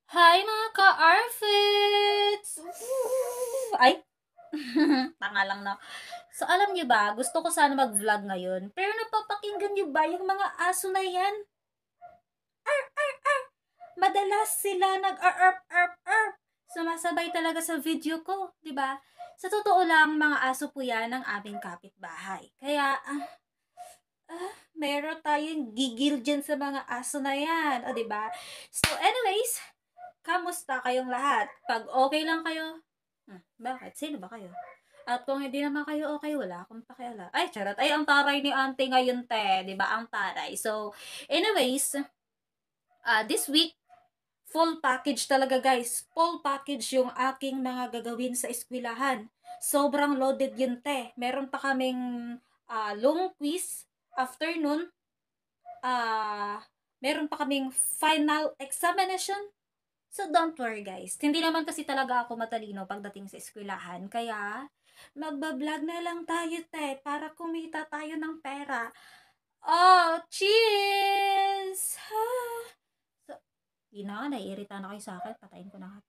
Hi mga ka-Arfits! Ay! Tanga lang na. So, alam niyo ba, gusto ko sana mag-vlog ngayon, pero napapakinggan niyo ba yung mga aso na yan? Madalas sila nag-arp-arp-arp. Sumasabay talaga sa video ko, di ba? Sa totoo lang, mga aso po yan ng aming kapitbahay. Kaya, meron tayong gigil dyan sa mga aso na yan, o di ba? So, anyways, kamusta kayong lahat? Pag okay lang kayo, bakit? Sino ba kayo? At kung hindi naman kayo okay, wala akong pakialam. Ay, charot. Ay, ang taray ni auntie ngayon, te. Di ba? Ang taray. So, anyways, this week, full package talaga, guys. Full package yung aking mga gagawin sa eskwelahan. Sobrang loaded yun, te. Meron pa kaming long quiz. After nun, ah, meron pa kaming final examination. So, don't worry guys. Hindi naman kasi talaga ako matalino pagdating sa eskwelahan. Kaya, magbablog na lang tayo, te, para kumita tayo ng pera. Oh, cheers! Ha! So, yun na nga, naiirita na kayo sa akin. Patayin ko na nga.